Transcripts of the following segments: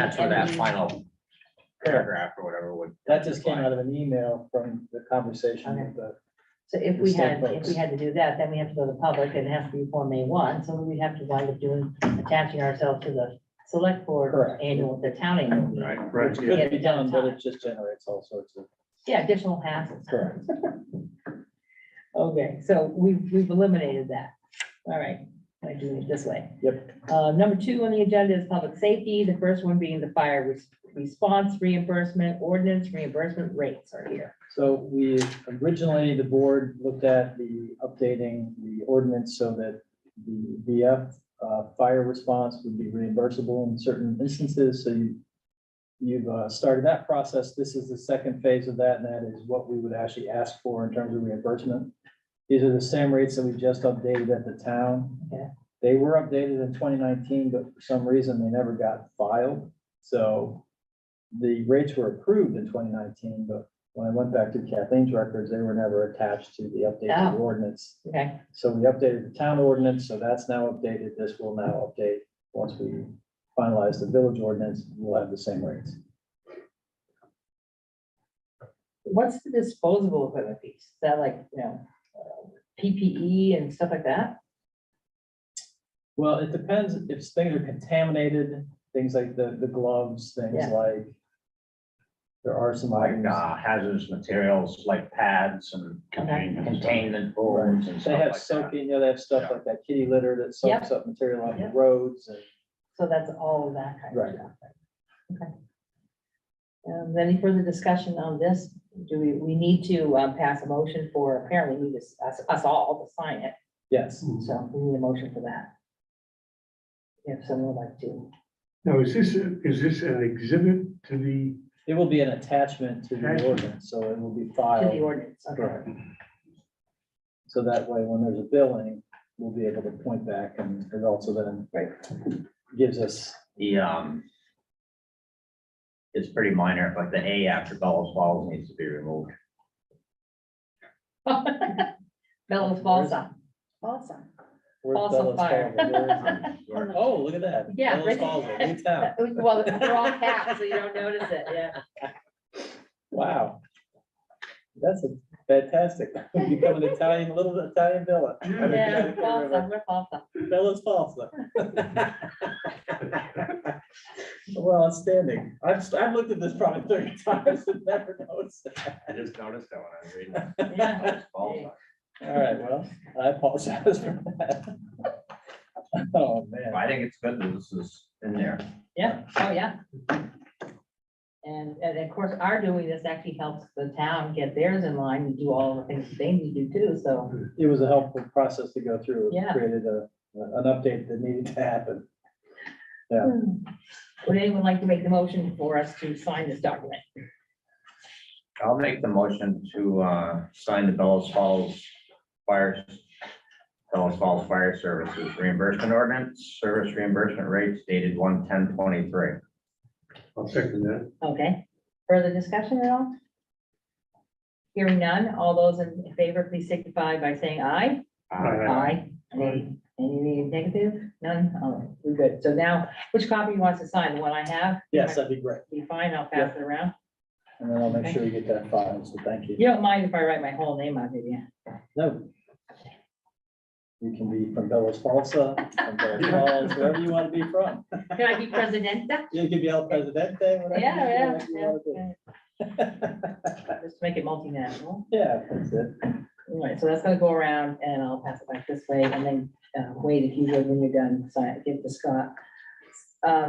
that's where that final paragraph or whatever would. That just came out of an email from the conversation with the. So if The we state had, if folks. we had to do that, then we have to go to the public and it has to be before May 1, so we'd have to wind up doing, attaching ourselves to the select board Correct. annual, the town annual. meeting. Right. Which Get could it be done done, but time. it just generates all sorts of. Yeah, additional hassles. Correct. Okay, so we've eliminated that. All right, I do it this way. Yep. Number 2 on the agenda is public safety. The first one being the fire response reimbursement ordinance reimbursement rates are here. So we originally, the board looked at the updating the ordinance so that the VF fire response would be reimbursable in certain instances. So you've started that process. This is the second phase of that, and that is what we would actually ask for in terms of reimbursement. These are the same rates that we just updated at the town. Okay. They were updated in 2019, but for some reason they never got filed. So the rates were approved in 2019, but when I went back to Kathleen's records, they were never attached to the updated Oh. ordinance. Okay, So we updated the town ordinance, so that's now updated. This will now update. Once we finalize the village ordinance, we'll have the same rates. what's the disposable equipment piece? Is that like, PPE and stuff like that? Well, it depends if things are contaminated, things like the gloves, things Yeah. like. There are some Like items. hazardous materials like pads and containment forms and They stuff have like that. soaking, they have stuff Yeah. like that kitty litter that soaks up material on the Yep. roads and. So that's all of that kind of Right. stuff. Okay. Any further discussion on this? Do we need to pass a motion for, apparently we just, us all to sign it, Yes, so we need a motion for that. If someone would like to. Now, is this an exhibit to the, it will be an attachment to the Attachment. ordinance, so it will be To the filed. ordinance, okay. Correct. So that way, when there's a billing, we'll be able to point back and it also then gives us, It's pretty minor, like the A after Bellows Falls needs to be removed. Bellows Balsa. Balsa. where's Also Bellows fire. Falls? Where is- Oh, look at that. Yeah, Bellows right. Falls, a new town. Well, they're all caps, so you don't notice it, yeah. Wow. That's a fantastic. Become an Italian, little Italian villa. Yeah, Balsa, we're Balsa. Bellows Falls. Well, outstanding. I've looked at this probably 30 times and never noticed. I just noticed that when I was reading. it. Yeah. Balls. All right, well, I apologize for that. Oh, man. I think it's good that this is in there. Yeah, oh, yeah. And of course, our doing this actually helps the town get theirs in line and do all the things that they need to do too, so. It was a helpful process to go through. It Yeah. created an update that needed to happen. Yeah. Would anyone like to make the motion for us to sign this document? I'll make the motion to sign the Bellows Falls Fire Services reimbursement ordinance, service reimbursement rates dated 1/10/23. I'll second that. Okay, further discussion at all? Hearing none, all those in favor, please signify by saying aye. Aye. Any negative? None? Oh, we're good. So now, which copy you want us to sign? The one I have? Yes, that'd be great. Be fine, I'll pass it around. And then I'll make sure you get that file, so thank you. You don't mind if I write my whole name on it, yeah? No. You can be from Bellows Falls, from Bellows Falls, wherever you want to be from. Can I be presidenta? You can be El Presidente, whatever. Yeah, whatever you wanna yeah. Just make it multinational. be. Yeah, that's it. All right, so that's gonna go around and I'll pass it back this way and then wait, if you would, when you're done, sign it, give it to Scott.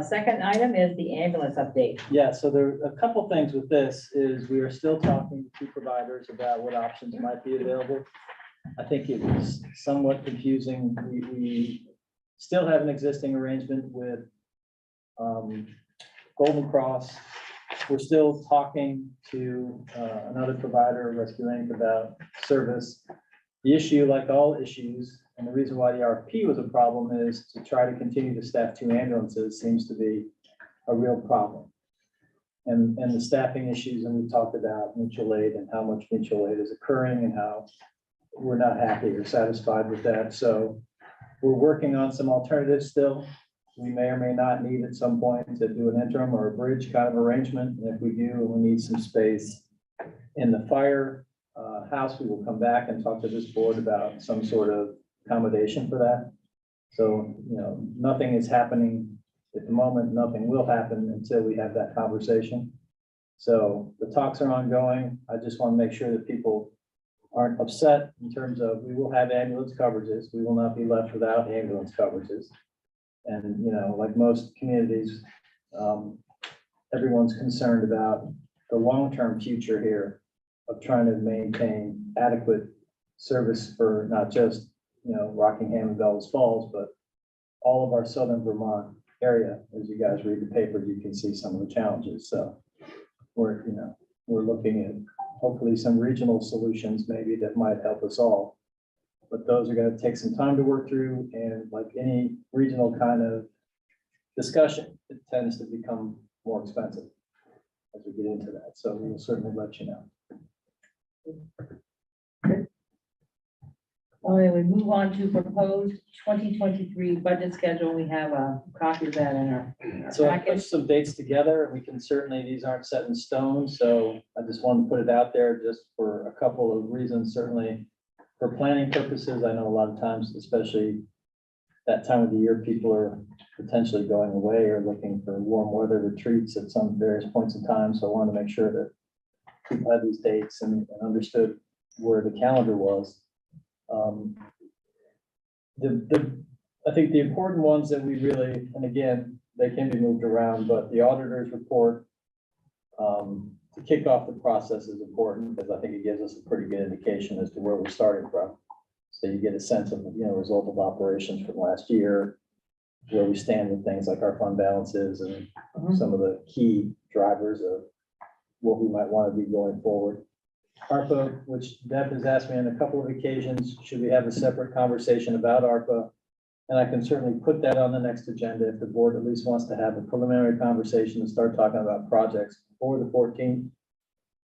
Second item is the ambulance update. Yeah, so there are a couple things with this is we are still talking to providers about what options might be available. I think it was somewhat confusing. We still have an existing arrangement with Golden Cross. We're still talking to another provider, Rescue Inc., about service. The issue, like all issues, and the reason why the RFP was a problem is to try to continue to staff 2 ambulances seems to be a real problem. And the staffing issues, and we talked about mutual aid and how much mutual aid is occurring and how we're not happy or satisfied with that. So we're working on some alternatives still. we may or may not need at some point to do an interim or a bridge kind of arrangement. And if we do, and we need some space in the fire house, we will come back and talk to this board about some sort of accommodation for that. So, you know, nothing is happening at the moment, nothing will happen until we have that conversation. So the talks are ongoing. I just want to make sure that people aren't upset in terms of, we will have ambulance coverages. We will not be left without ambulance coverages. And, you know, like most communities, everyone's concerned about the long-term future here of trying to maintain adequate service for not just, you know, Rockingham and Bellows Falls, but all of our southern Vermont area. As you guys read the paper, you can see some of the challenges. So we're, you know, we're looking at hopefully some regional solutions maybe that might help us all. But those are going to take some time to work through, and like any regional kind of discussion, it tends to become more expensive as we get into that. So we will certainly let you know. All right, we move on to proposed 2023 budget schedule. We have a copy of that in our So I put packet. some dates together. We can certainly, these aren't set in stone, so I just wanted to put it out there just for a couple of reasons. Certainly for planning purposes, I know a lot of times, especially that time of the year, people are potentially going away or looking for warm weather retreats at some various points in time. So I wanted to make sure that people had these dates and understood where the calendar was. I think the important ones that we really, and again, they can be moved around, but the auditor's report to kick off the process is important because I think it gives us a pretty good indication as to where we're starting from. So you get a sense of, you know, result of operations from last year, where we stand with things like our fund balances and some of the key drivers of what we might want to be going forward. ARPA, which Deb has asked me on a couple of occasions, should we have a separate conversation about ARPA? And I can certainly put that on the next agenda if the board at least wants to have a preliminary conversation and start talking about projects before the 14th.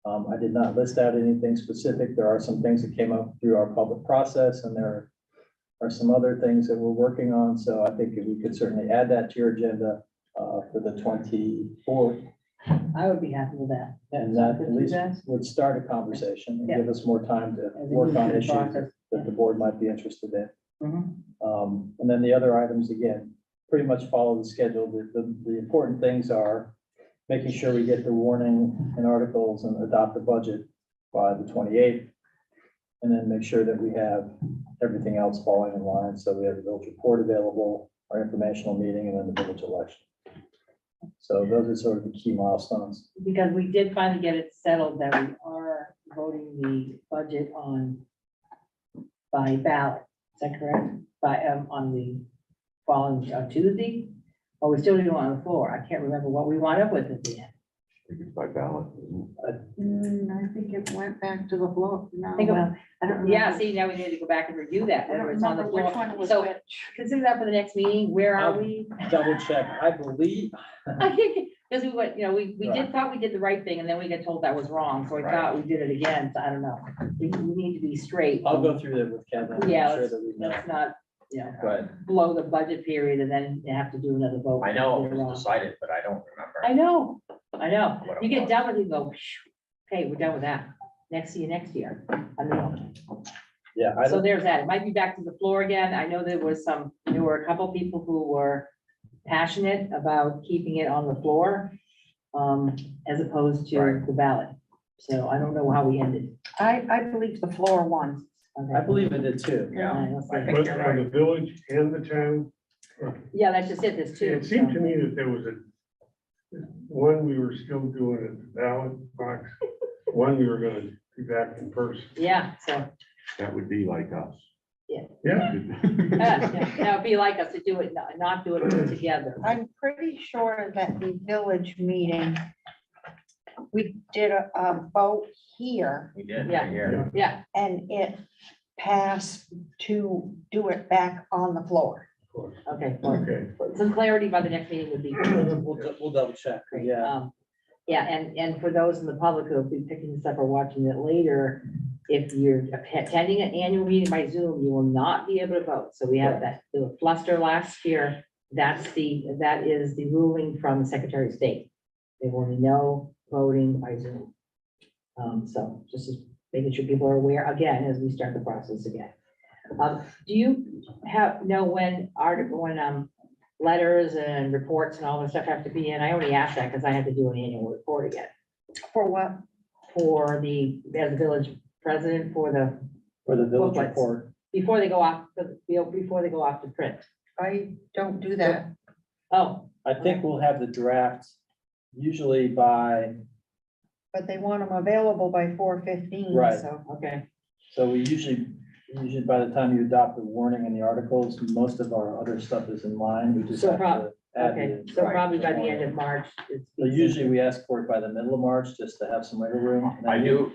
I did not list out anything specific. There are some things that came up through our public process, and there are some other things that we're working on. So I think we could certainly add that to your agenda for the 24th. I would be happy with that. And that at least would start a conversation and give us more time to As we work move on through the issues process, that the board might be interested in. Mhm. And then the other items, again, pretty much follow the schedule. The important things are making sure we get the warning and articles and adopt the budget by the 28th. And then make sure that we have everything else falling in line. So we have the village report available, our informational meeting, and then the village election. So those are sort of the key milestones. Because we did finally get it settled that we are voting the budget by ballot. Is that correct? On the following Tuesday? Or we still do it on the floor? I can't remember what we wound up with at the end. I think it's by ballot. I think it went back to the floor. No, I think, well, I don't yeah, remember. see, now we need to go back and review that, I whether don't it's on the remember which floor. one was So which. consider that for the next meeting. Where are we? Double check, I believe. I think, because we went, you know, we Right. thought we did the right thing and then we got told that was wrong. So we Right. thought we did it again. So I don't know. We need to be straight. I'll go through that with Kevin. and Yeah, make sure let's, that we know. let's not, you know, But blow the budget period and then you have to do another vote. I know it You're was wrong. decided, but I don't remember. I know. What it You get was. done with it, you go, "Phew, okay, we're done with that. Next year. I mean, Yeah, I so don't, there's that. It might be back to the floor again. I know there were a couple people who were passionate about keeping it on the floor, as opposed to Right. the ballot. So I don't know how we ended. I believe the floor won. Okay. I believe it did too. Yeah, All right, let's I see. think But you're for the right. village and the town, Yeah, that's just it. There's two. it seemed to me that there was one we were still doing at the ballot box, one we were gonna be back in person. Yeah, so, That would be like us. Yeah, that would be like us to do it, not do it together. I'm pretty sure that the village meeting, we did a vote here We did, Yeah. yeah. Yeah, and it passed to do it back on the floor. of course. okay. Well, Okay. some clarity by the next meeting would be good. We'll double check, Great. yeah. Yeah, and for those in the public who will be picking this up or watching it later, if you're attending an annual meeting by Zoom, you will not be able to vote. So we had that little fluster last year that is the ruling from the Secretary of State. There will be no voting by Zoom. So just making sure people are aware again as we start the process again. Do you know when letters and reports and all this stuff have to be in? I already asked that because I had to do an annual report again For what? for as the village president for the village Booklets. report. before they go off to print. I don't do that. Oh, I think we'll have the draft usually by, But they want them available by 4:15, Right. so. okay. so we usually by the time you adopt the warning and the articles, most of our other stuff is in line. We just So have to add Okay, the. so probably by the end of March. So usually we ask for it by the middle of March, just to have some wiggle room. And then I do,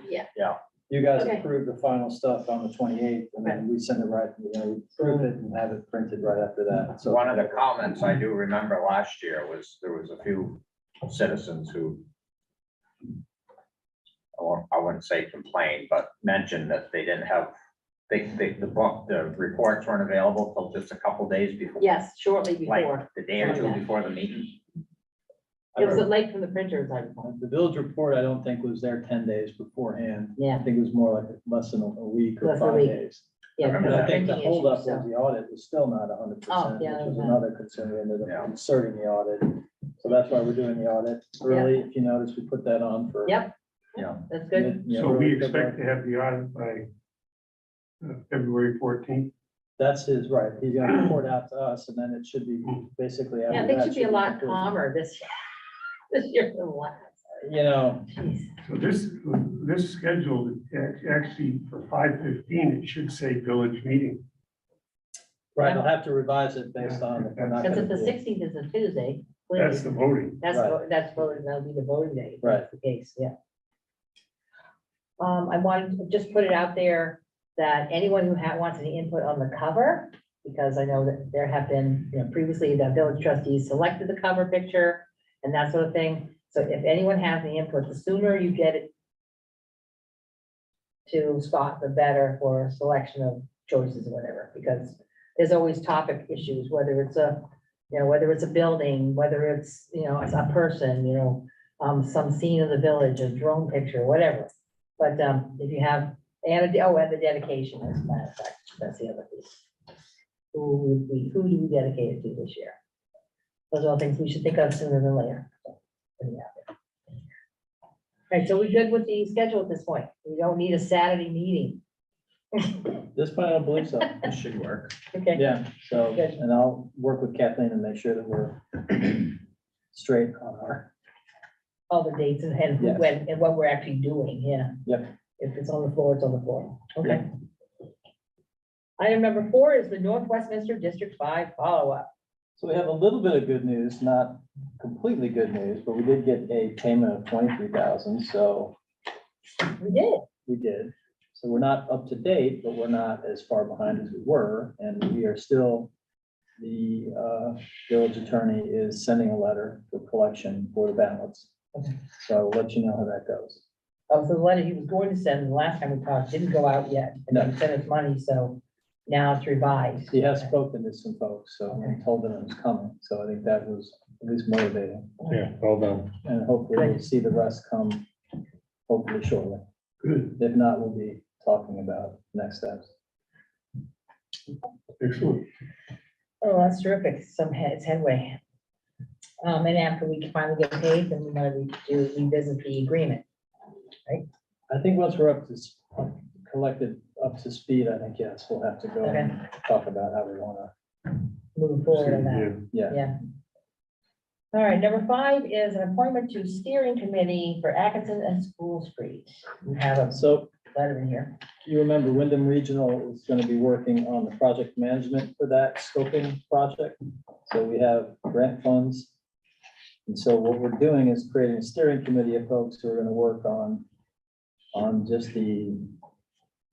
You guys Okay. approve the final stuff on the 28th, and then we send it right, we prove it and have it printed right after that. So one of the comments I do remember last year was, there was a few citizens who, I wouldn't say complained, but mentioned that they didn't have, the reports weren't available till just a couple days before. Yes, shortly Like before. the day or two before the meeting. It was late from the printers, I recall. The village report, I don't think was there 10 days beforehand. I Yeah, think it was more like less than a week or Less than a 5 week. days. yeah. Remember because And of I think the printing holdup issues, was so- the audit was still not 100%, yeah, which was yeah. another concern. We ended Yeah. up inserting the audit. So that's why we're doing the audit early. If you notice, we put that on for. Yep. Yeah. That's good. Yeah, So we early expect February. to have the audit by February 14th. That's his right. He's gonna report out to us, and then it should be basically. Yeah, after things that should be a lot complete. calmer this year than last. You know, Jeez. So this schedule, actually for 5:15, it should say village meeting. right, I'll have to revise it based on. if we're not Because gonna if the do it. 16th is a Tuesday, clearly, That's the voting. that's voting, that'll be the voting day. if that's The case, yeah. I wanted to just put it out there that anyone who wants any input on the cover, because I know that there have been, previously the village trustees selected the cover picture and that sort of thing. So if anyone has any input, the sooner you get it to Scott, the better for selection of choices or whatever, because there's always topic issues, whether it's whether it's a building, whether it's, it's a person, some scene of the village, a drone picture, whatever. But, if you have, and the dedication, as a matter of fact, that's the other piece. Who do we dedicate it to this year? Those are all things we should think of sooner than later. So, putting it out there. Right, so we're good with the schedule at this point. We don't need a Saturday meeting. This point, I don't believe so. It should work. Okay, Yeah, so, Good. and I'll work with Kathleen and make sure that we're straight on our. all the dates and who, Yes. when, and what we're actually doing, yeah. Yep. If it's on the floor, it's on the floor. Okay. Item number 4 is the North Westminster District 5 follow-up. So we have a little bit of good news, not completely good news, but we did get a payment of 23,000, so We did. we did. So we're not up to date, but we're not as far behind as we were, and we are still, the village attorney is sending a letter for collection for the balance. So I'll let you know how that goes. Oh, so the letter he was going to send the last time we talked didn't go out yet, and then sent us money, so now it's revised. He has spoken to some folks, so I told them it was coming, so I think that was at least motivating. Yeah, well done. And hopefully we'll see the rest come hopefully shortly. Good, If not, we'll be talking about next steps. excellent. Oh, that's terrific. It's headway. And after we finally get paid, then we're gonna revisit the agreement. I think once we're collected up to speed, I think, yes, we'll have to go and talk about how we wanna, Moving forward on that. Yeah. yeah. All right, number 5 is an appointment to steering committee for Atkinson and School Street. We have a So letter in here. you remember Wyndham Regional is gonna be working on the project management for that scoping project. So we have grant funds. And so what we're doing is creating a steering committee of folks who are gonna work on just the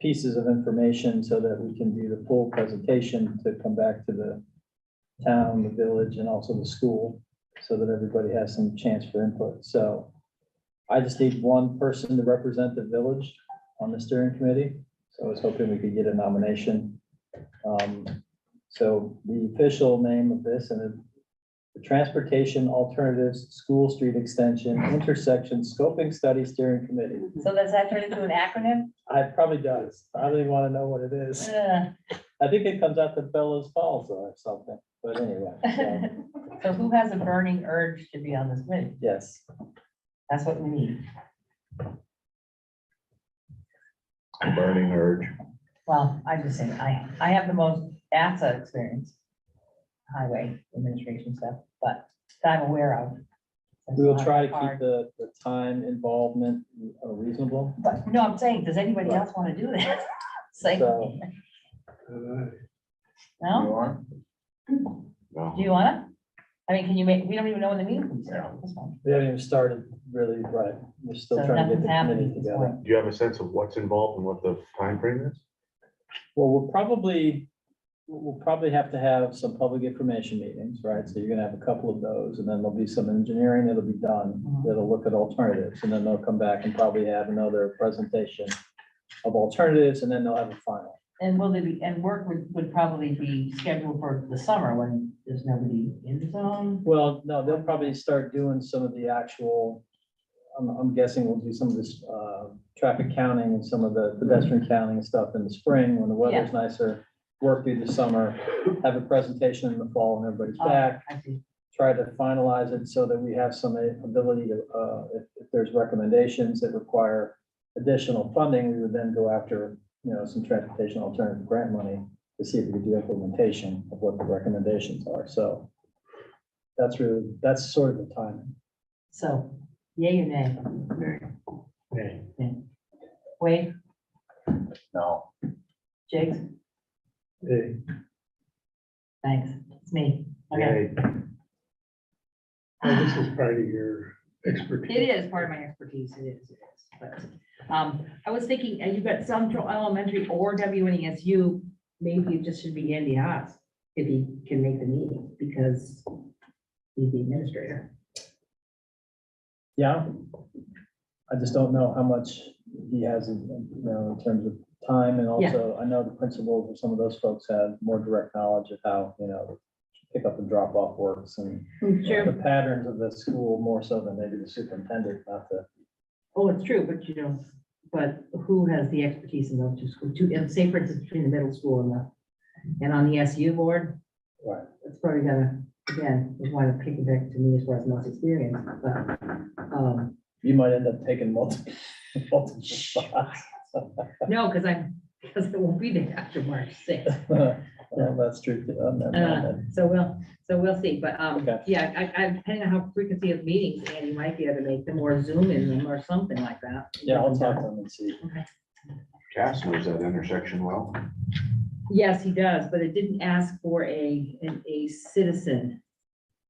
pieces of information so that we can do the full presentation to come back to the town, the village, and also the school, so that everybody has some chance for input. So I just need one person to represent the village on the steering committee. So I was hoping we could get a nomination. So the official name of this, and the Transportation Alternatives School Street Extension Intersection Scoping Study Steering Committee. So does that turn into an acronym? It probably does. I don't even want to know what it is. I think it comes out to Bellows Falls or something, but anyway, so, So who has a burning urge to be on this committee? yes. That's what we need. Burning urge. Well, I just say, I have the most ASA experience, highway administration stuff, but that I'm aware of. We will try to keep the time involvement reasonable. But, no, I'm saying, does anybody else want to do that? Say, So- Uh, no? You want? No. Do you wanna? I mean, can you make, we don't even know when the meeting is. This one. We haven't even started really, right? We're still So trying to get nothing's the happening committee at this together. point. Do you have a sense of what's involved and what the time frame is? Well, we'll probably have to have some public information meetings, right? So you're gonna have a couple of those, and then there'll be some engineering that'll be done, Mhm. that'll look at alternatives, and then they'll come back and probably have another presentation of alternatives, and then they'll have a final. And will they be, and work would probably be scheduled for the summer when there's nobody in the zone? Well, no, they'll probably start doing some of the actual, I'm guessing we'll do some of this, traffic counting and some of the pedestrian counting and stuff in the spring when the weather's nicer. Work through the summer, have a presentation in the fall when everybody's back, I see. try to finalize it so that we have some ability to, if there's recommendations that require additional funding, we would then go after, some transportation alternative grant money to see if we could do implementation of what the recommendations are. So that's sort of the timing. So, yay or nay? hey, Wade, No. Jakes, hey, thanks, it's me. Okay, Yay. well, this is part of your expertise. it is part of my expertise, it is, but, I was thinking, you've got Central Elementary or WNESU, maybe it just should be Andy Haas, if he can make the meeting, because he's the administrator. Yeah. I just don't know how much he has, in terms of time, and also, I know the principals of some of those folks have more direct knowledge of how, pick up and drop off works and the patterns of the school more so than maybe the superintendent, not the. Oh, it's true, but who has the expertise in those two schools? And say, for instance, between the middle school and on the SU board, Right. it's probably gonna, again, we want to pick it back to me as far as most experience, but, You might end up taking multiple spots. no, because it won't be there after March 6th. Well, that's true. too. So we'll see, but, Okay. yeah, depending on how frequency of meetings, Andy might be able to make them or Zoom in them or something like that. Yeah, I'll talk to them and see. Cass knows that intersection well. Yes, he does, but it didn't ask for a citizen.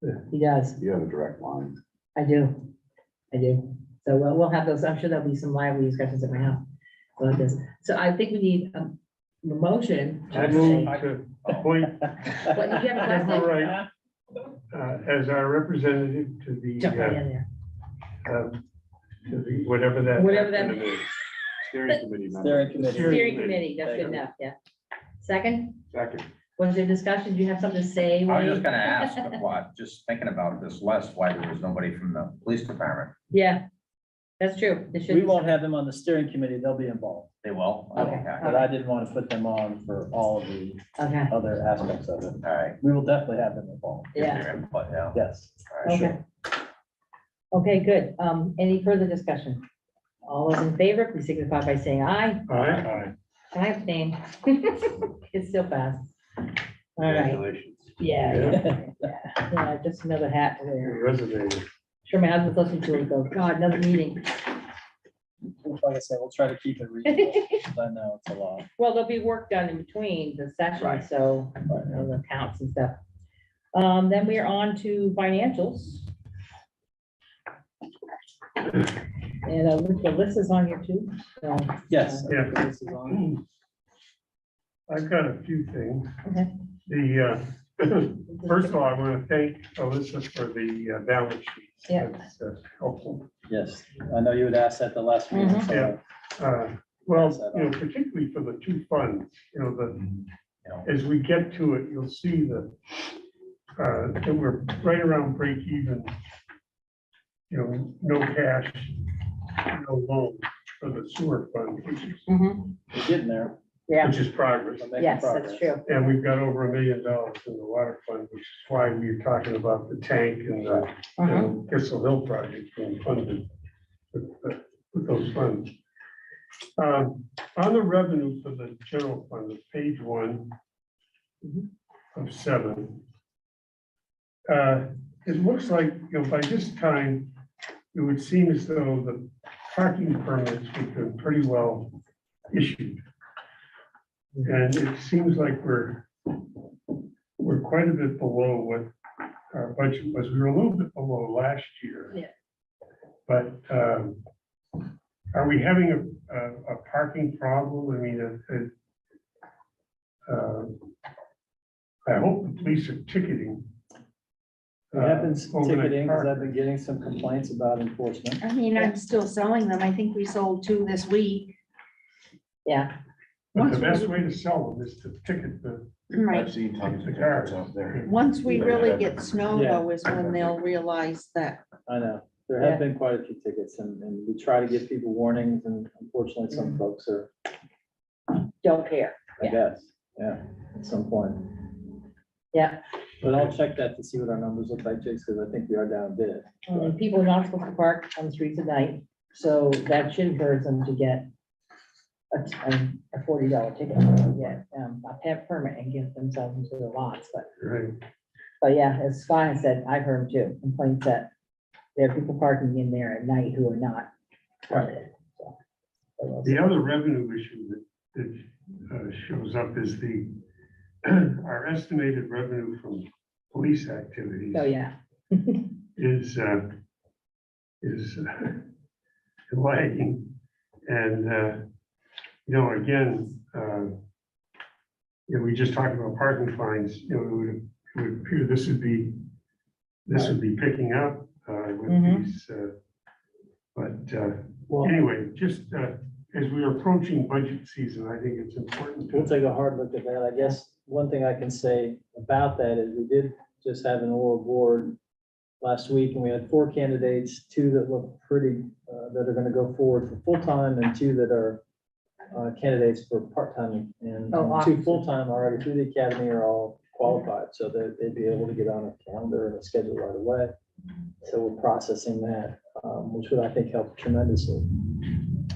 Yeah. He does. You have a direct line. I do. So we'll have those, I'm sure there'll be some lively discussions at my house about this. So I think we need a motion. I to move say- to appoint What, did you have a Deborah question? Wright as our representative to the, Jump right in there. whatever that. Whatever that acronym is. Steering committee member. Steering committee. Steering committee, that's good enough, yeah. Second, Second. was there discussion? Do you have something to say? I was Wade? just gonna ask, what, just thinking about this list, why there was nobody from the police department? Yeah, that's true. There should We be won't some- have them on the steering committee. They'll be involved. They will? Okay. But I didn't want to put them on for all of the Okay, other aspects of it. All right. We will definitely have them involved. Give yeah, their input, yeah. Yes. All right, okay. Okay, good. Any further discussion? All those in favor, please signify by saying aye. All right, I abstain. It's still fast. All right, Congratulations. yeah, just another hat to wear. your resume. Sure, my husband's listening to it, goes, God, another meeting. Like I said, we'll try to keep it reasonable, 'cause I know it's a lot. Well, there'll be work done in between the sessions, Right. so, the counts and stuff. Then we are on to financials. And the list is on here too, so. Yes. Yeah. This is on. I've got a few things. Okay. The, first of all, I want to thank Alyssa for the balance sheet. Yeah. That's helpful. Yes, I know you had asked at the last meeting, Mhm. so. Well, particularly for the two funds, as we get to it, you'll see the and we're right around break even. You know, no cash, no loan for the sewer fund, Mhm. We're getting there. Yeah, which is progress. We're making yes, progress. that's true. And we've got over $1 million in the water fund, which is why we're talking about the tank and the Mhm. Thistle Hill project being funded with those funds. On the revenue for the general fund, page 1 of 7. It looks like, you know, by this time, it would seem as though the parking permits would be pretty well issued. And it seems like we're quite a bit below what our budget was. We were a little bit below last year. Yeah. But are we having a parking problem? I mean, I hope the police are ticketing. We have been overnight ticketing, because I've parking. been getting some complaints about enforcement. I mean, I'm still selling them. I think we sold 2 this week. Yeah, But the best way to sell them is to ticket the, Right. I've seen tons of The cars. cars out there. Once we really get snow Yeah. though is when they'll realize that. I know, there Yeah. have been quite a few tickets, and we try to give people warnings, and unfortunately, Mm. some folks are, don't care. I Yeah. guess, yeah, at some point. Yeah, But I'll check that to see what our numbers look like, Jakes, because I think we are down a bit. people are not supposed to park on the streets at night, so that should encourage them to get a $40 ticket, or get a pet permit and get themselves into the lots, right? but yeah, as Scott has said, I've heard them too, complaints that there are people parking in there at night who are not permitted. So, we'll see. The other revenue issue that shows up is our estimated revenue from police activities Oh, yeah. is lagging. And, you know, again, you know, we just talked about parking fines, you know, it would appear this would be picking up with Mhm. these, but Well, anyway, just as we're approaching budget season, I think it's important we'll to, take a hard look at that. I guess one thing I can say about that is we did just have an oral board last week, and we had 4 candidates, 2 that look pretty, that are gonna go forward for full-time, and 2 that are candidates for part-time, and Oh, 2 awesome. full-time already through the academy are all qualified, so that they'd be able to get on a calendar and a schedule right away. So we're processing that, which would, I think, help tremendously.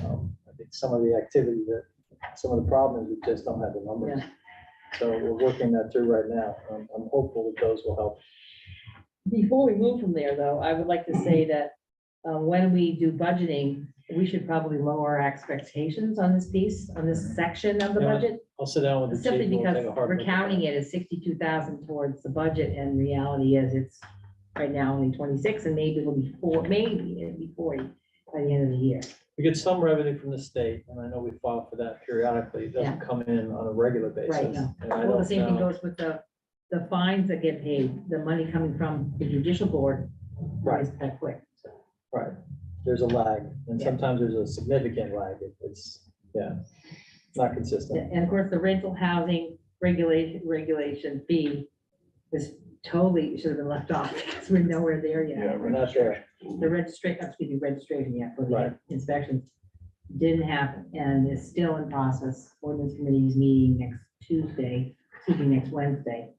I think some of the activity that, some of the problem is we just don't have the numbers. Yeah. So we're working that through right now. I'm hopeful that those will help. Before we move from there, though, I would like to say that when we do budgeting, we should probably lower our expectations on this piece, on this section of the Yeah. budget. I'll sit down with the chief. Simply and we'll because take a hard we're look at counting that. it as 62,000 towards the budget, and reality is it's right now only 26, and maybe it'll be 40 by the end of the year. We get some revenue from the state, and I know we file for that periodically. It doesn't come in on a regular basis. Right, no. and I Well, the don't same thing know- goes with the fines that get paid, the money coming from the judicial board. Right. Is that quick. So, Right, there's a lag, and Yeah. sometimes there's a significant lag. It's, yeah, not yeah, consistent. and of course, the rental housing regulation fee is totally, should have been left off, because we're nowhere there yet. Yeah, We're not there. The registration yet for the Right. inspections didn't happen, and is still in process. Ordinance committee is meeting next Wednesday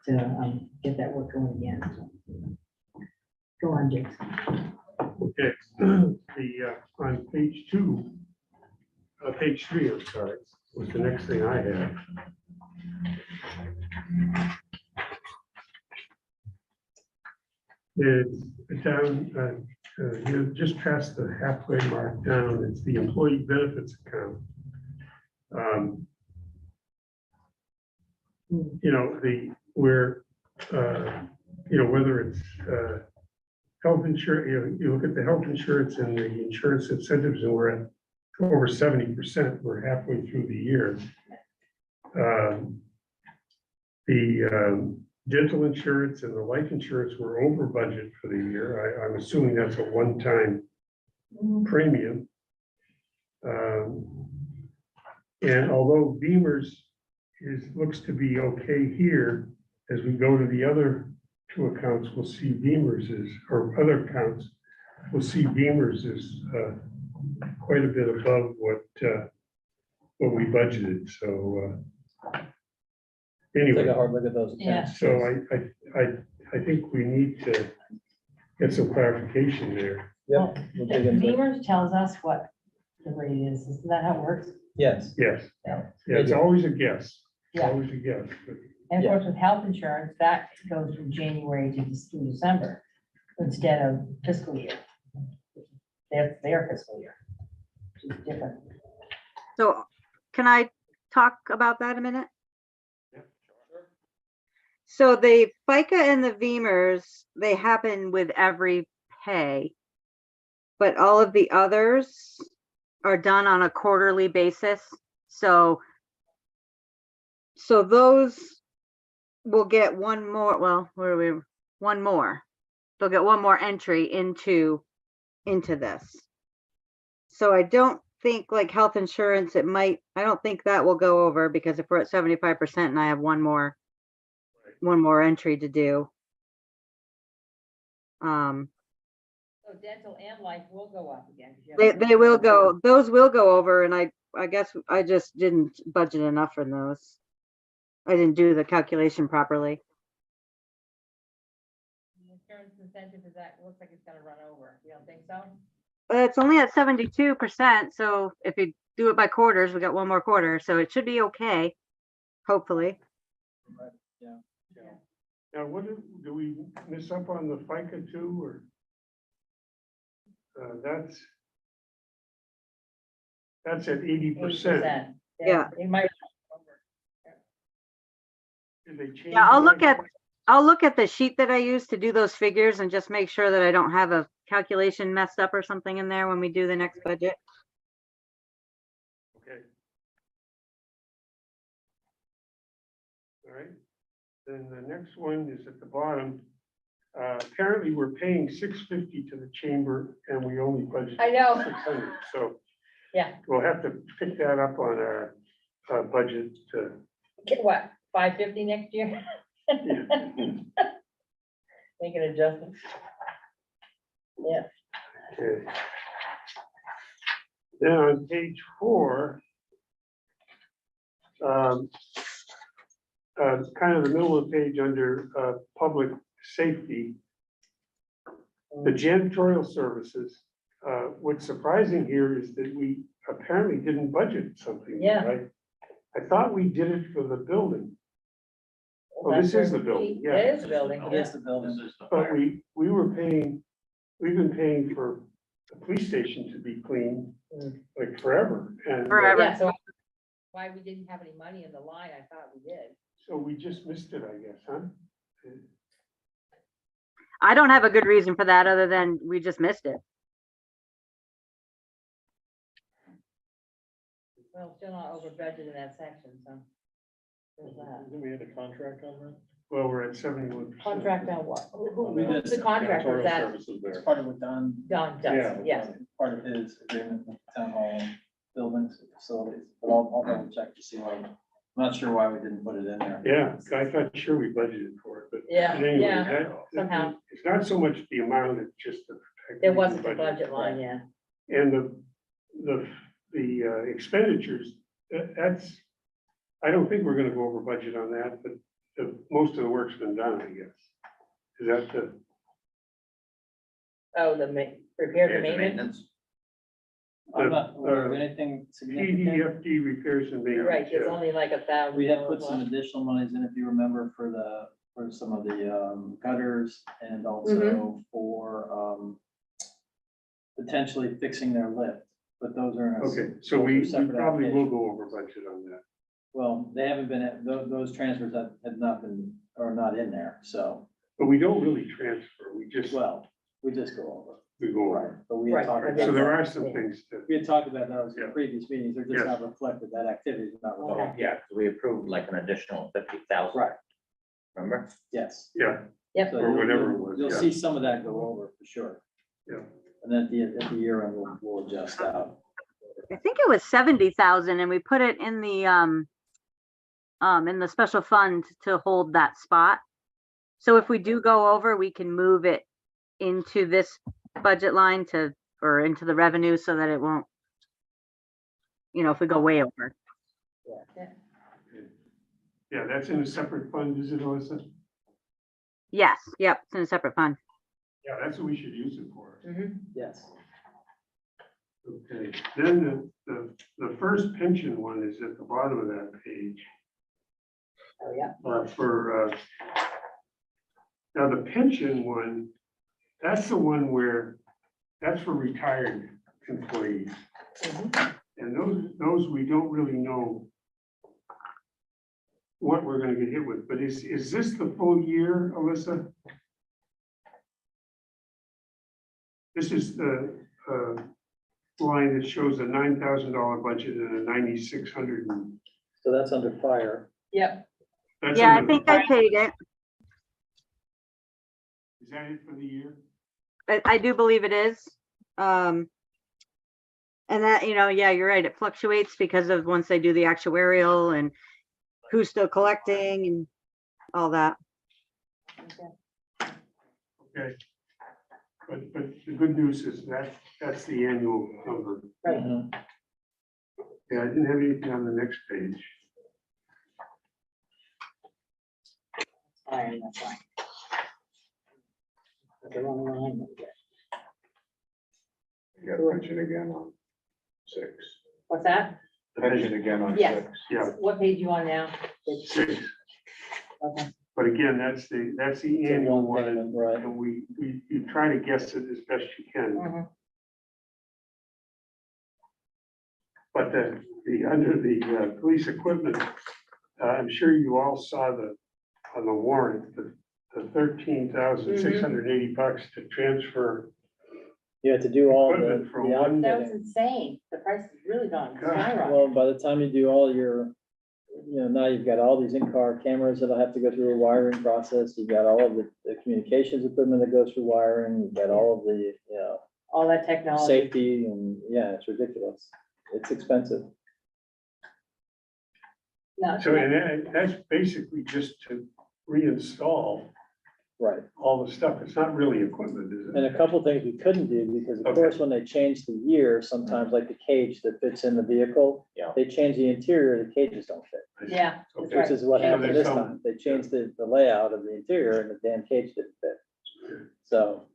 to get that work going again. So, go on, Jake. okay, on page 2, page 3, I'm sorry, was the next thing I had. It's down, you just passed the halfway mark down, it's the employee benefits account. You know, where, you know, whether it's health insurance, you look at the health insurance and the insurance incentives, and we're at over 70%, we're halfway through the year. The dental insurance and the life insurance were over budget for the year. I'm assuming that's a one-time premium. And although Beamer's looks to be okay here, as we go to the other two accounts will see Beamers as, or other accounts will see Beamers as quite a bit above what we budgeted, so Take a anyway, hard look at those. Yeah. accounts. so I think we need to get some clarification there. Yep. We'll dig into it. Beamers tells us what the rate is. Isn't that how it works? Yes. Yes, Yeah. yeah, it's always a guess, Yeah. always a guess, but And of course, with health insurance, that goes from January to through December instead of fiscal year. That's their fiscal year, which is different. So can I talk about that a minute? So the FICA and the VEMRs, they happen with every pay. But all of the others are done on a quarterly basis. So those will get one more, well, where are we? One more. They'll get one more entry into this. So I don't think like health insurance, I don't think that will go over because if we're at 75% and I have one more entry to do. So dental and life will go up again. 'cause you have- They will go, those will go over, and I guess I just didn't budget enough for those. I didn't do the calculation properly. The insurance incentive is that, looks like it's gonna run over. You don't think so? But it's only at 72%, so if you do it by quarters, we got one more quarter, so it should be okay, hopefully. now what do we miss up on the FICA too, or? That's at 80%. 80%. Yeah. It might. Did they change Yeah, I'll it? look at the sheet that I used to do those figures and just make sure that I don't have a calculation messed up or something in there when we do the next budget. Okay. All right, then the next one is at the bottom. Apparently, we're paying $650 to the chamber and we only budgeted I know. $600, so Yeah. we'll have to pick that up on our budget. Get what, 550 next year? Yeah. Make an adjustment. Yeah. Okay. Then on page 4, kind of the middle of the page under public safety, the janitorial services, what's surprising here is that we apparently didn't budget something. Yeah. Right? I thought we did it for the building, Oh, this That's is the where- building, yeah. It is the building, It yeah. is the building. but we've been paying for the police station to be clean like forever. And Forever. Yeah, so why we didn't have any money in the line, I thought we did. so we just missed it, I guess, huh? I don't have a good reason for that other than we just missed it. Well, still not over budget in that section, so. There's that. We had a contract on that? Well, we're at 71%. Contract on what? We did Who's the contractor, is that It's part of what Don, Don does, yes. part of his agreement with the town hall buildings and facilities, but I'll double check to see why. I'm not sure why we didn't put it in there. Yeah, I thought sure we budgeted for it, but. Yeah, but anyway, yeah, that- somehow. It's not so much the amount, it's just the. There wasn't a budget line, yeah. And the expenditures, that's, I don't think we're gonna go over budget on that, but most of the work's been done, I guess. Is that the, Oh, the repairs and maintenance, I'm not aware of anything significant. PDFD repairs and maintenance? right, it's yeah. only like $1,000. We had put some additional monies in, if you remember, for some of the gutters and also for potentially fixing their lift, but those are. in a- Okay, so those are we separate probably will applications. go over budget on that. Well, they haven't been, those transfers have not been, are not in there, so, But we don't really transfer, we just we just go over. we go Right, over. but we had Right, talked right. about So there that. are some things that, We had talked about those in Yeah. previous meetings, they're just Yes. not reflected, that activity is not reflected. Yeah, we approved like an additional 50,000. Right. Remember? Yes. yeah, Yep, So Or you'll- whatever it you'll- was, You'll yeah. see some of that go over for sure. Yeah. And then at the year end, we'll adjust out. I think it was 70,000 and we put it in the special fund to hold that spot. So if we do go over, we can move it into this budget line or into the revenue so that it won't, if we go way over. Yeah, that's in a separate fund, is it, Alyssa? Yes, yep, it's in a separate fund. Yeah, that's what we should use it for. Mhm. Yes. Okay, then the first pension one is at the bottom of that page. Oh, yeah. Now the pension one, that's the one where, that's for retired employees. Mhm. And those we don't really know what we're gonna get hit with, but is this the full year, Alyssa? This is the line that shows a $9,000 budget and a 9,600. So that's under fire. Yep, Yeah, I think I paid it. Is that it for the year? I do believe it is. And that, yeah, you're right. It fluctuates because of once they do the actuarial and who's still collecting and all that. Okay. But the good news is that's the annual number. right. Mhm. Yeah, I didn't have anything on the next page. Fine, that's fine. The wrong line. You got pension again on 6. What's that? Pension again on Yes. 6. Yeah, What page you on now? 6. Okay. But again, that's the It's a annual one one, payment, right. and you try to guess it as best you can. Mhm. But under the police equipment, I'm sure you all saw on the warrant, the $13,680 to transfer. You have to do all the Equipment from one- That was outfitting. insane. The price has really gone God. skyrocketed. Well, by the time you do all your, now you've got all these in-car cameras that'll have to go through a wiring process. You've got all of the communications equipment that goes through wiring. You've got all of the, All that technology. safety and, yeah, it's ridiculous. It's expensive. No, So, and that's basically just to reinstall Right. all the stuff. It's not really equipment, is And it? a couple of things we couldn't do, because of Okay. course, when they change the year, sometimes like the cage that fits in the vehicle, Yeah. they change the interior, the cages don't fit. Yeah, that's Okay. right. Which is what So happened there's this some- time. They changed the layout of the interior and the damn cage didn't fit. So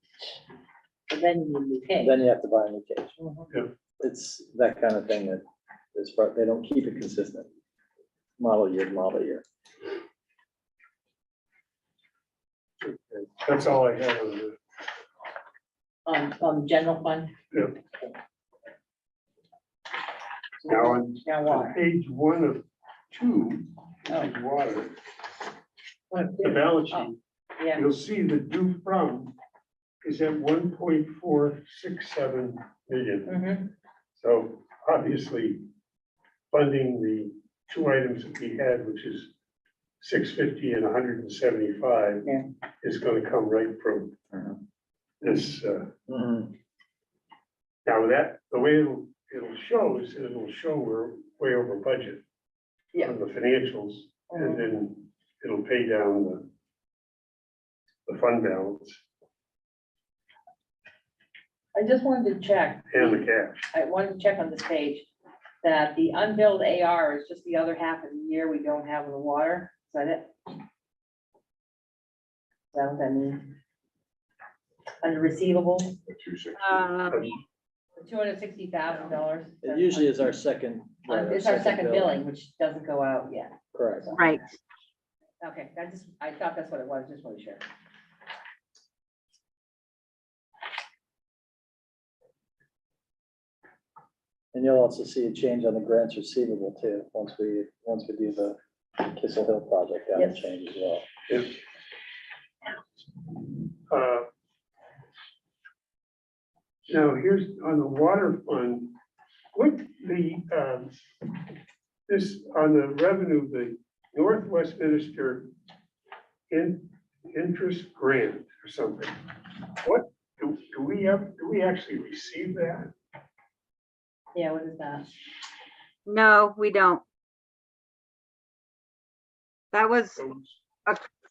But then you need to pay. then you have to buy a new cage. Mhm. It's that kind of thing that is, they don't keep it consistent. Model year, model year. That's all I have on the. On general fund. Yeah. Now, on Now on water. page 1 of 2, Oh. which is water, What- the balance Oh. sheet, Yeah, you'll see the due from is at 1.467 million. mhm, So obviously, funding the 2 items that we had, which is 650 and 175, Yeah. is gonna come right from this. Mhm. Now that, the way it'll show is it'll show we're way over budget Yeah. on the financials, and then it'll pay down the fund balance I just wanted to check, and the cash. I wanted to check on this page, that the unbilled AR is just the other half of the year we don't have in the water, is that it? Is that what that means? Under receivables, The 260. $260,000. It usually is our second. right, It's our second billing, which doesn't go out yet. Correct. Right. Okay, I thought that's what it was, just want to share. And you'll also see a change on the grants receivable too, once we do the Kissel Hill project, that will Yes. change as well. Now, here's on the water fund, what this, on the revenue, the Northwest Minister interest grant or something. What, do we actually receive that? Yeah, what is that? No, we don't. That was,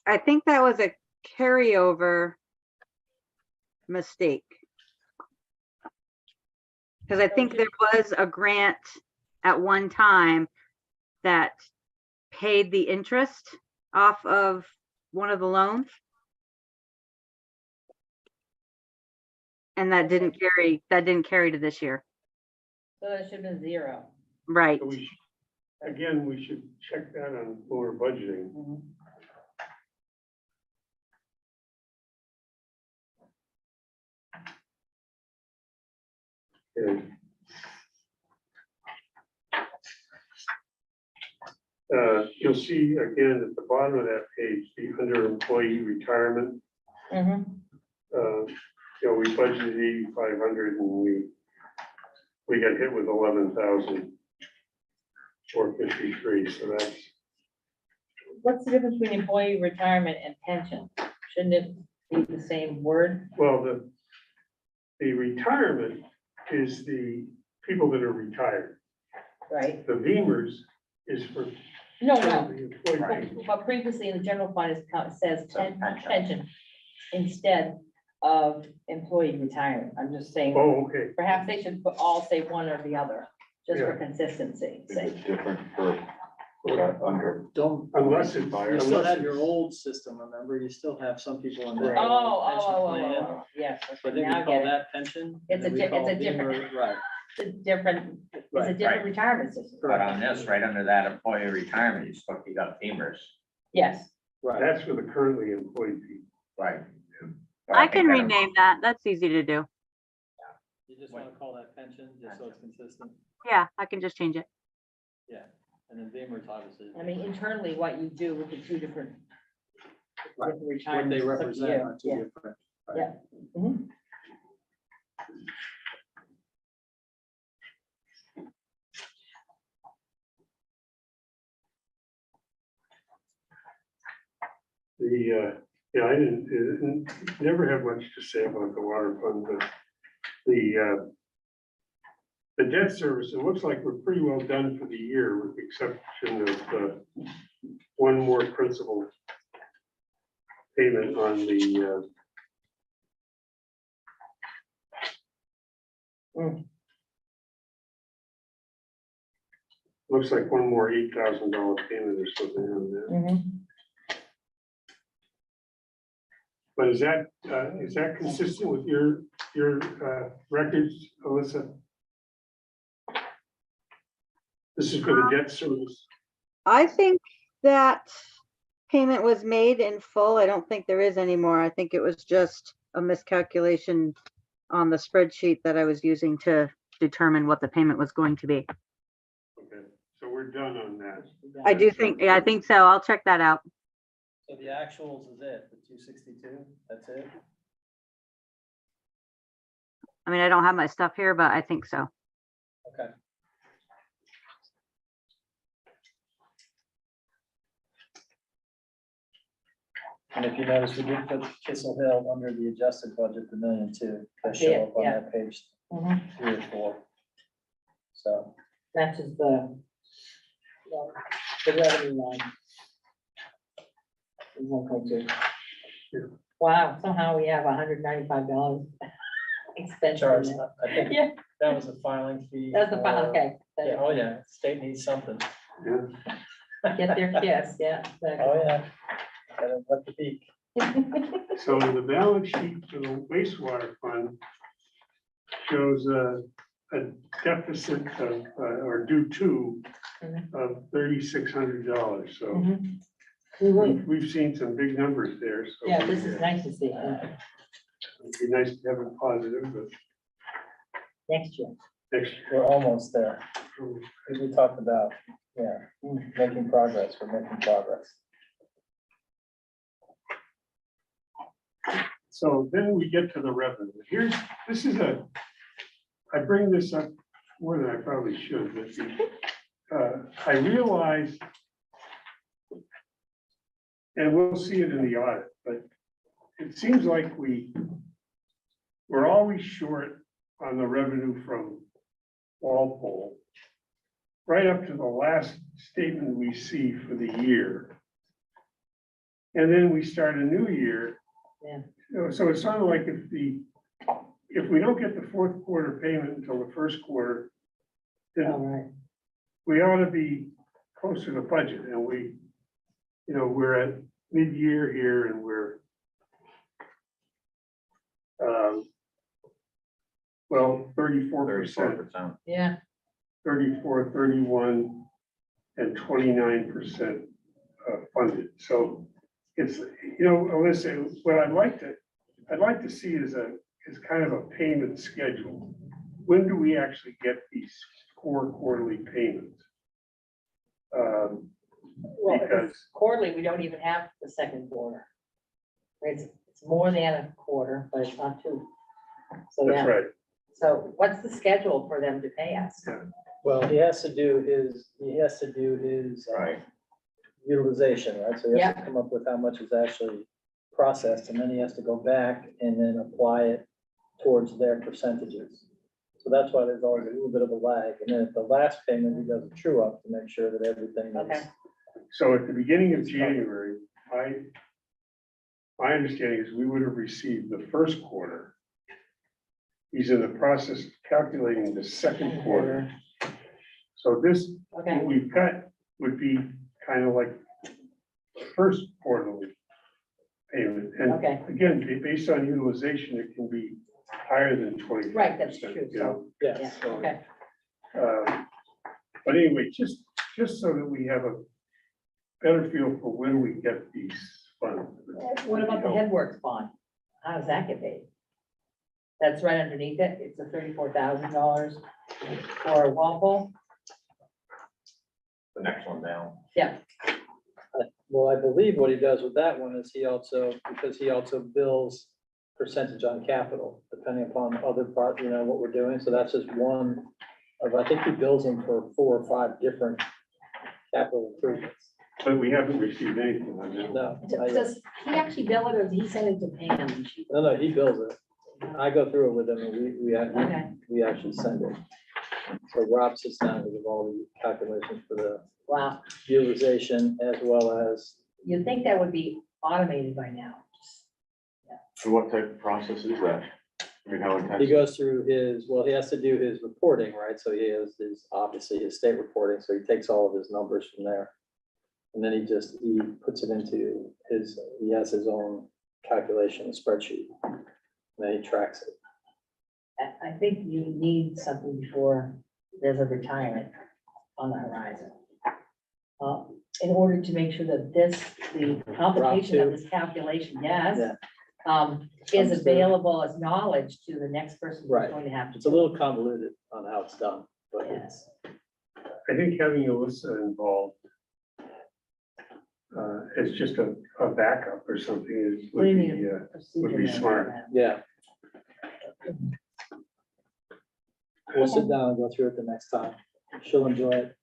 I think that was a carryover mistake. Because I think there was a grant at one time that paid the interest off of one of the loans. And that didn't carry to this year. So that should have been 0. Right. So again, we should check that on lower budgeting. Mhm. Okay. You'll see again at the bottom of that page, the under employee retirement. Mhm. We budgeted 8,500 and we got hit with 11,453. So that's, What's the difference between employee retirement and pension? Shouldn't it be the same word? well, the retirement is the people that are retired. Right? The Beamers is for No, the employees. but previously in the general fund, it says Says pension. pension instead of employee retirement. I'm just saying, Oh, okay. perhaps they should all say one or the other, just for Yeah. consistency. Is Say, it different for under? Don't, Unless it's. you still have your old system, remember? You still have some people in that. oh, pension plan. yes, So okay, then now we I call get it. that pension. and It's then a we di- call it's a Beamer- different- Right. It's a different Right. retirement system. But on this, right under that employee retirement, you got Beamers, Yes, Right. That's for the currently employed people. right? But I think can that- rename that. That's easy to do. You just want to call that pension, just so it's consistent. Yeah, I can just change it. Yeah. And then Beamer's obviously. I mean, internally, what you do with the two different. Right. different What retirements, they it's up to represent you. are two Yeah. different. right. Yeah. Mhm. I didn't never have much to say about the water fund, but the debt service, it looks like we're pretty well done for the year, with the exception of one more principal payment on the looks like one more $8,000 payment or something on that. Mhm. But is that consistent with your records, Alyssa? This is for the debt service. I think that payment was made in full. I don't think there is anymore. I think it was just a miscalculation on the spreadsheet that I was using to determine what the payment was going to be. Okay, so we're done on that. I do think, yeah, I think so. I'll check that out. So the actuals is it, the 262, that's it? I mean, I don't have my stuff here, but I think so. Okay. And if you notice, we did put Kissel Hill under the adjusted budget, the 1.2 million, that show up on Yeah. that page Mhm. 3 or 4. So, Matches the revenue line. 1.2. Wow, somehow we have $195 expense. in charge, there. I think Yeah, that was a filing fee. that's the file, for- okay. Yeah, oh yeah, state needs something. Yeah. Get their kiss, yeah. Oh, yeah. Gotta let the beak. So the balance sheet for the wastewater fund shows a deficit of, or due to of $3,600. So Mhm. Mhm. we've seen some big numbers there. So Yeah, this is nice to see, it'd be nice to have it positive, but next year. next We're almost there. As we talked about, yeah, making progress, we're making progress. So then we get to the revenue. I bring this up more than I probably should, but I realize, and we'll see it in the audit, but it seems like we're always short on the revenue from Walpole. Right up to the last statement we see for the year. and then we start a new year. Yeah. So it's sort of like if we don't get the fourth quarter payment until the first quarter, then All right. we ought to be closer to budget, and we're at mid-year here, and we're well, 34%, 34%. Yeah, 34, 31, and 29% funded. So it's, Alyssa, what I'd like to see is kind of a payment schedule. When do we actually get these 4 quarterly payments? well, Because- quarterly, we don't even have the second quarter. It's more than a quarter, but it's not two. So, That's yeah, right. so what's the schedule for them to pay us? Yeah. Well, he has to do his Right. utilization, right? So he has to Yeah. come up with how much is actually processed, and then he has to go back and then apply it towards their percentages. So that's why there's always a little bit of a lag, and then at the last payment, he does a true up to make sure that everything Okay. is. So at the beginning of January, my understanding is we would have received the first quarter. He's in the process of calculating the second quarter. So this, what Okay, we've got would be kind of like the first quarterly payment. And okay, again, based on utilization, it can be higher than 20%. right, that's true, so, yeah, Yes. okay. But anyway, just so that we have a better feel for when we get these funds. What about the headworks bond? How does that get paid? That's right underneath it, it's a $34,000 for Walpole. The next one down. Yeah, Well, I believe what he does with that one is because he also bills percentage on capital, depending upon other part, what we're doing. So that's just one of, I think he bills them for 4 or 5 different capital improvements. But we haven't received anything on that. No, not yet. does he actually bill it or does he send it to Pam? and she- No, he bills it. I go through it with him and Okay. we actually send it. So Rob sits down and gives all the calculations for the Wow, utilization as well as, you'd think that would be automated by now. So what type of process is that? I mean, how he intense? goes through he has to do his reporting, right? So he has obviously his state reporting, so he takes all of his numbers from there. And then he puts it into he has his own calculation spreadsheet. And then he tracks it. I think you need something before there's a retirement on the horizon. In order to make sure that the complication of this calculation, yes, is Comes through. available as knowledge to the next person who's Right. going to have to. It's a little convoluted on how it's done, but Yes. I think having Alyssa involved as just a backup or something What do you would mean? be, Procedure would be then. smart. yeah. We'll sit down and go through it the next time. She'll enjoy it.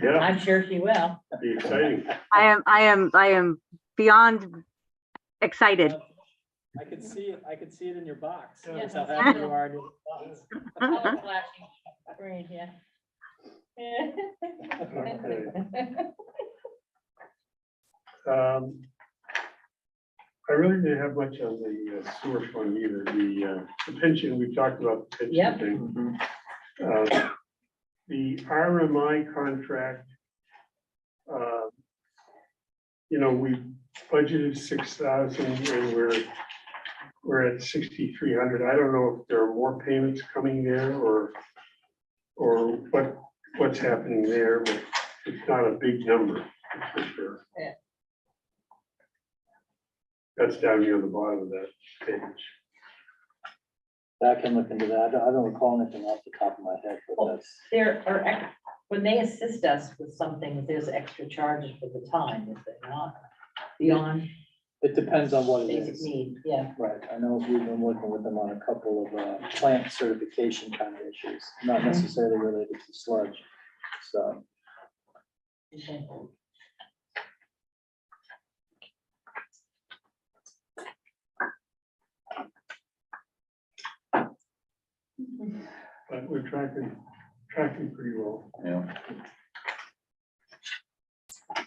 Yeah, I'm sure she will. be exciting. I am beyond excited. I could see it in your box. Yes. That's how happy you are in your box. Color flashing screen, yeah. I really didn't have much on the sewer fund either. The pension, we talked about the pension Yep. thing. The RMI contract, we budgeted 6,000 and we're at 6,300. I don't know if there are more payments coming there or what's happening there, but it's not a big number, for sure. Yeah. That's down near the bottom of that page. I can look into that. I don't recall anything off the top of my head, but that's, There are, when they assist us with something, there's extra charges for the time, is there not? Beyond it depends on what it basic is. need, yeah. Right, I know we've been working with them on a couple of plant certification kind of issues, not necessarily related to sludge. So, Okay. But we're tracking pretty well. Yeah.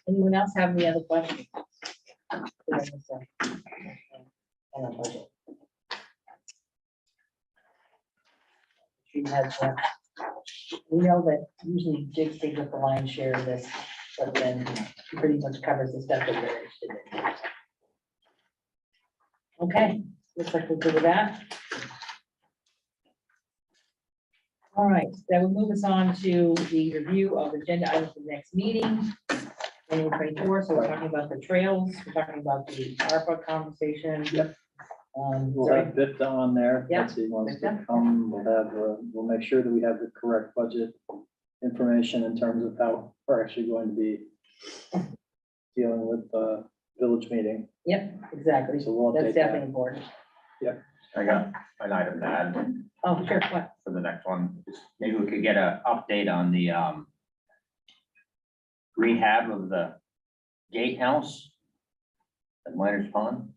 Anyone else have any other questions? On our budget. She has, we know that usually Jig takes up the lion's share of this, but then she pretty much covers the stuff that we're interested in. Okay, looks like we're good with that. All right, that will move us on to the review of agenda items for the next meeting. 2024, so we're talking about the trails, we're talking about the ARPA conversation. Yep. We'll Sorry. have Vipta on there. Yeah, Betsy wants to Vipta. come. We'll have, we'll make sure that we have the correct budget information in terms of how we're actually going to be dealing with the village meeting. Yep, exactly. So we'll That's update definitely that. important. I got an item to add Oh, sure, what? for the next one. Maybe we could get an update on the rehab of the gatehouse at Miners Pond.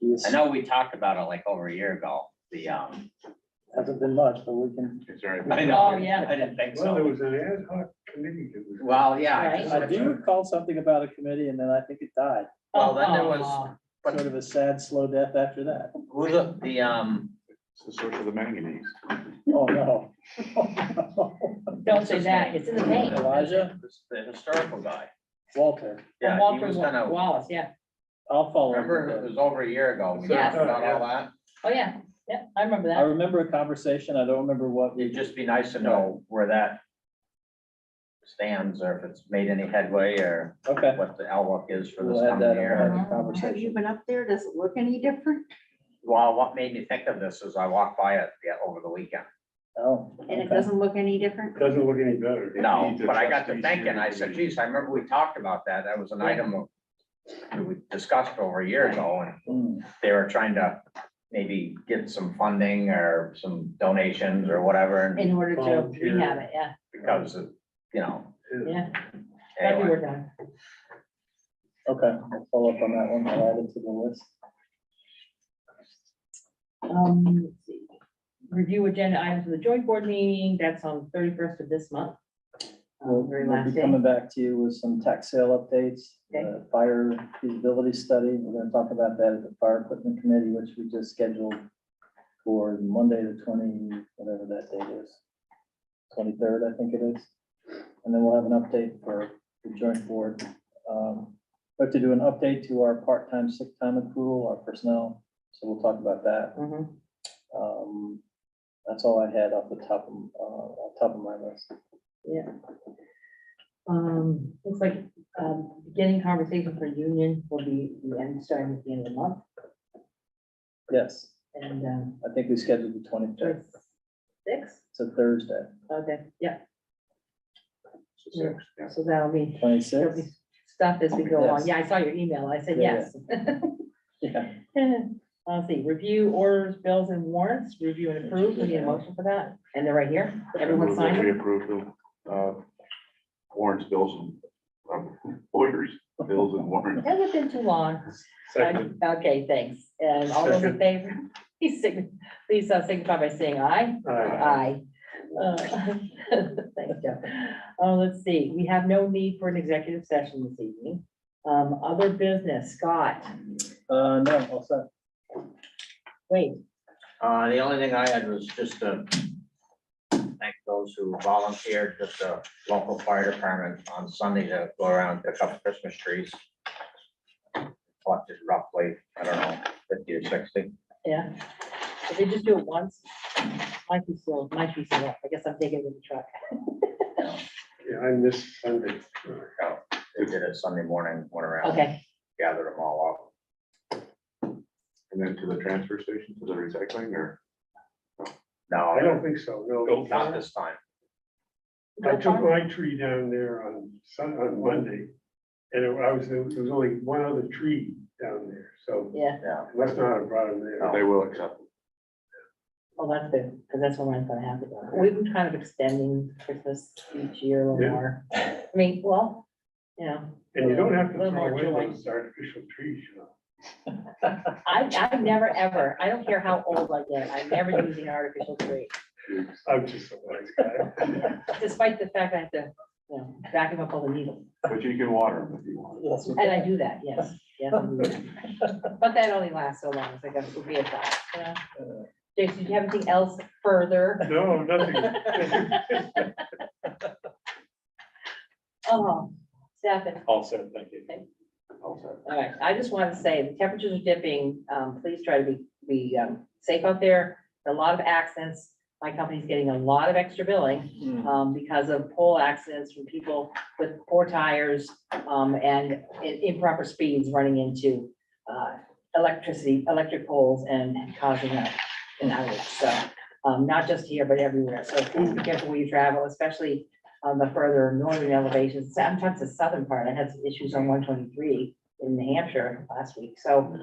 Yes, I know we talked about it like over a year ago, the, hasn't been much, but we can, Is there I anything? know, Oh, yeah. I didn't think Well, there so. was an ad hoc committee that was. Well, yeah. Right. I do recall something about a committee and then I think it died. Well, then there was, Oh, Sort of a sad, slow death after that. who's the, It's the source of the manganese. Oh, no. Don't say that, it's in the name. Elijah, the historical guy. Walter, Yeah, he Walter was gonna, Wallace, yeah. I'll follow. up with remember, it that. was over a year ago. We Yes. talked about all that. Oh, yeah, yeah, I remember I that. remember a conversation. I don't remember what It'd we just be nice to know where that stands, or if it's made any headway, or okay. what the outlook is for this We'll add coming that in year. our Have you conversation. been up there? Does it look any different? Well, what made me think of this is I walked by it over the weekend. Oh, And it okay. doesn't look any different? Doesn't look any better. No, need the but I got to trustees thinking, here I to said, review. geez, I remember we talked about that. That was an Yeah. item that we discussed over a year ago, and Hmm. they were trying to maybe get some funding or some donations or whatever, and In order to Volunteer. rehab it, yeah, because of, yeah, that'd be anyway. worth on. Okay, I'll follow up on that one. I'll add it to the list. Let's see. Review agenda items for the joint board meeting, that's on 31st of this month. Very We'll last be day. coming back to you with some tax sale updates, Okay. fire feasibility study. We're gonna talk about that at the fire equipment committee, which we just scheduled for Monday, the 20, whatever that date is. 23rd, I think it is. And then we'll have an update for the joint board. We have to do an update to our part-time sick time accrual, our personnel, so we'll talk about that. Mhm. That's all I had off the top of my list. Yeah. Looks like, beginning conversation for union will be the end, starting at the end of the month, Yes, and, I think we scheduled the 25th. 6, It's a Thursday, okay, yeah, Yeah. so that'll be, there'll be 26th. stuff as we go along. Yes. Yeah, I saw your email, I said Yeah, yes. Yeah, Let's see, review orders, bills and warrants, review and approve, we need a motion for that, and they're right here, everyone Move that signed We it. approve the warrants, bills, and orders, bills and warrants. Hasn't been too long. Second. Okay, thanks, and all those in favor, please signify by saying aye. Aye. Thanks, Jeff. Let's see, we have no need for an executive session this evening. Other business, Scott, no, all set. wait, The only thing I had was just to thank those who volunteered with the local fire department on Sunday to go around and pick up Christmas trees. Collected roughly, I don't know, 50 or 60. yeah. Did they just do it once? Might be slow, I guess I'm taking it with the truck. Yeah, I missed Sunday. So they did it Sunday morning, went around, Okay, gathered them all And then to the transfer station, to the recycling, or? up. I No, don't think so, no. not this time. I took my tree down there on Monday, and there was only one other tree down there, so yeah, Yeah, that's not a problem there. They will accept. well, that's good, because that's when it's gonna happen. We've been kind of extending Christmas each year a little Yeah. more. I mean, well, you know. And you don't have to a little throw more away joy. those artificial trees, you know. I've never, ever, I don't care how old I get, I'm never using artificial tree, I'm just a wise guy. despite the fact I have to, you vacuum up all the needles. But you can water them if you want. Yes, we And I can. do that, yes, yes. I do that. But that only lasts so long, so I guess it would be a thought, you know? Jason, do you have anything else further? No, nothing. Oh, Stefan, All set, thank you. all right, I just want to say, the temperatures are dipping, please try to be safe out there. A lot of accidents, my company's getting a lot of extra billing, because of pole accidents from people with poor tires, and improper speeds running into, electric poles and causing an outage, so, not just here, but everywhere, so please be careful where you travel, especially on the further northern elevations, sometimes the southern part, I had some issues on 123 in New Hampshire last week, so,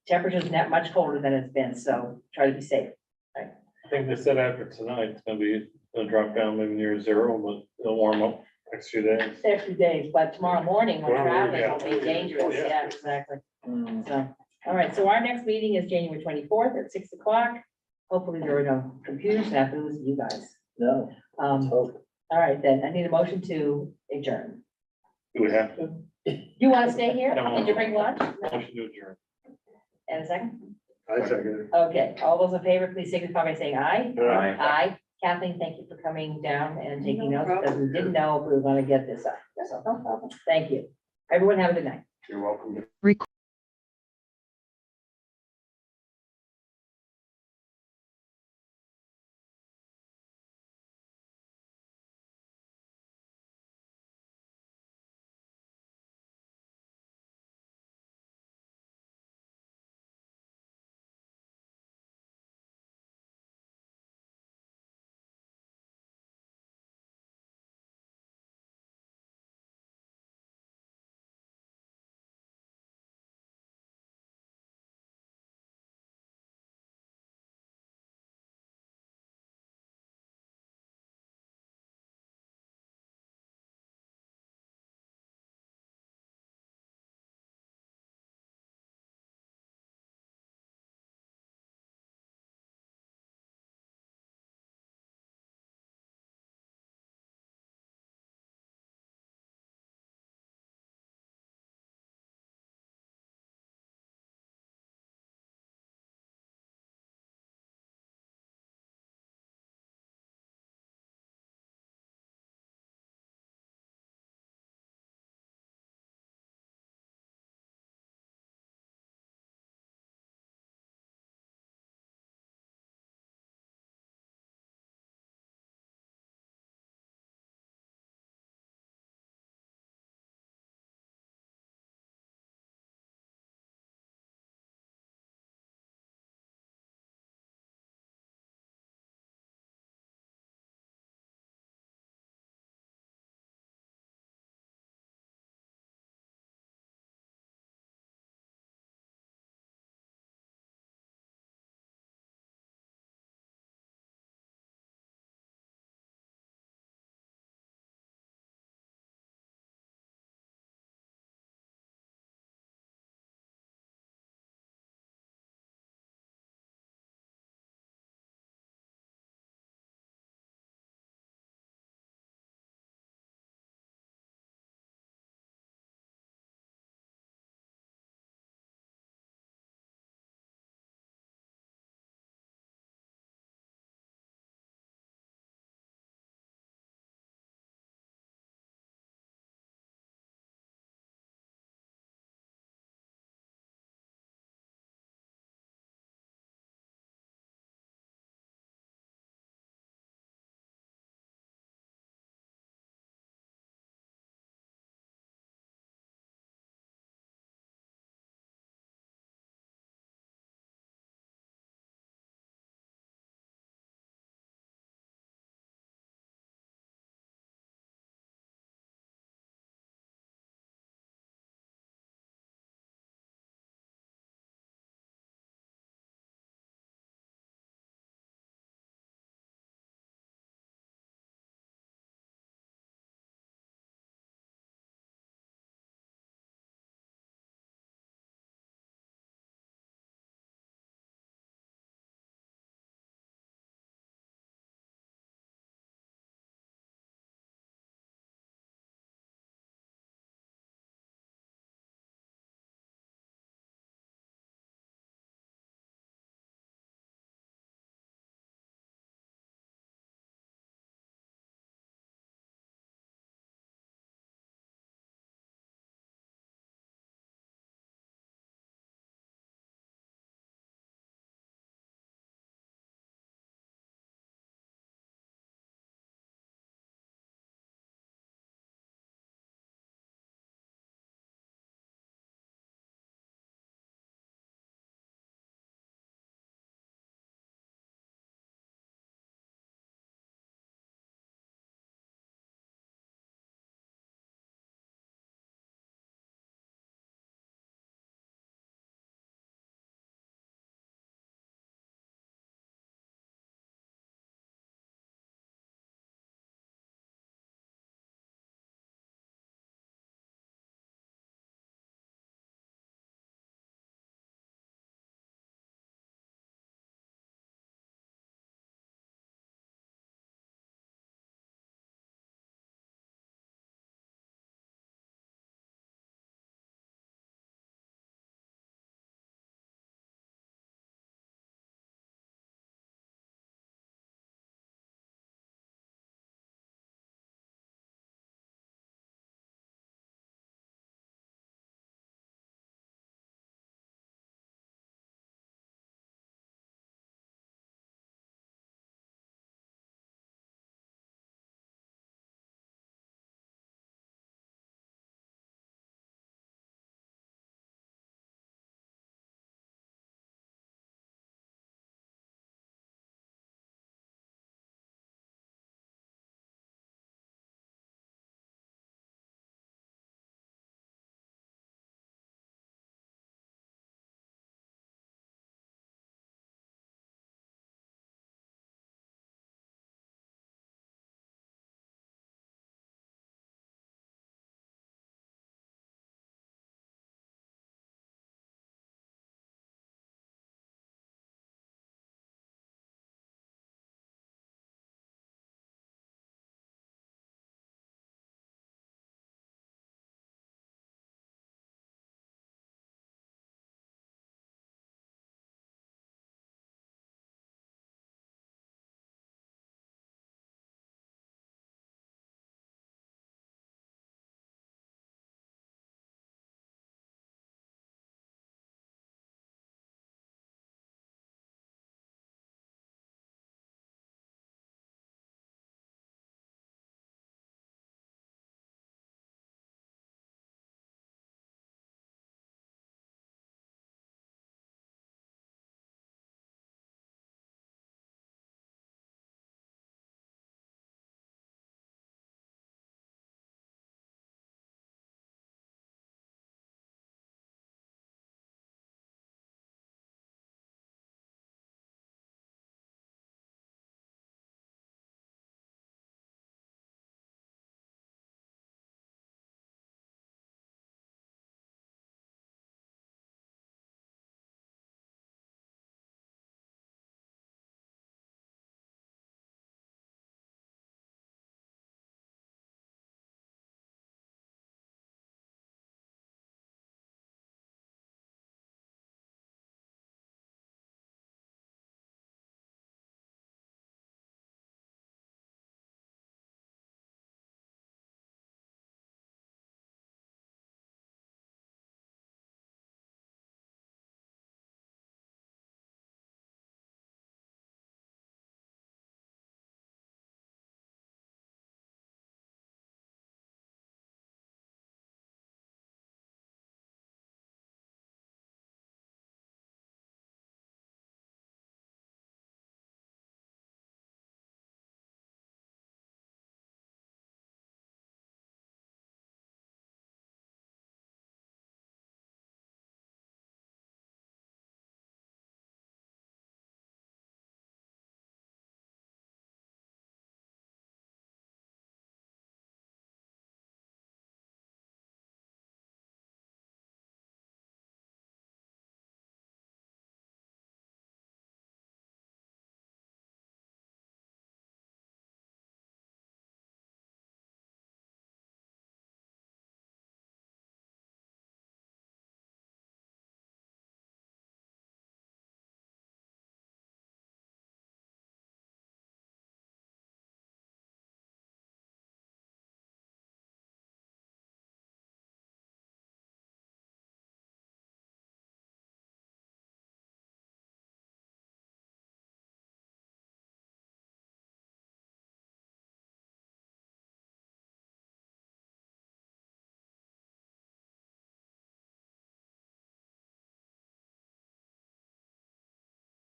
temperature's not much colder than it's been, so try to be safe. I think they said after tonight, it's gonna drop down maybe near zero, but it'll warm up next few days. Next few days, but tomorrow morning when Tomorrow morning, traveling will be yeah. dangerous, Oh, yeah. yeah, exactly. So, all right, so our next meeting is January 24th at 6 o'clock. Hopefully there are no computers, and I have to listen to you guys. No, let's hope. All right, then, I need a motion to adjourn. Do we have to? You want to stay here? No. Did you bring lunch? Motion to adjourn. And a second? I second it. Okay, all those in favor, please signify by saying aye. Aye. Aye. Kathleen, thank you for coming down and taking No notes, because we didn't know if we were gonna get this up. So, thank you. Everyone have a good night. You're welcome.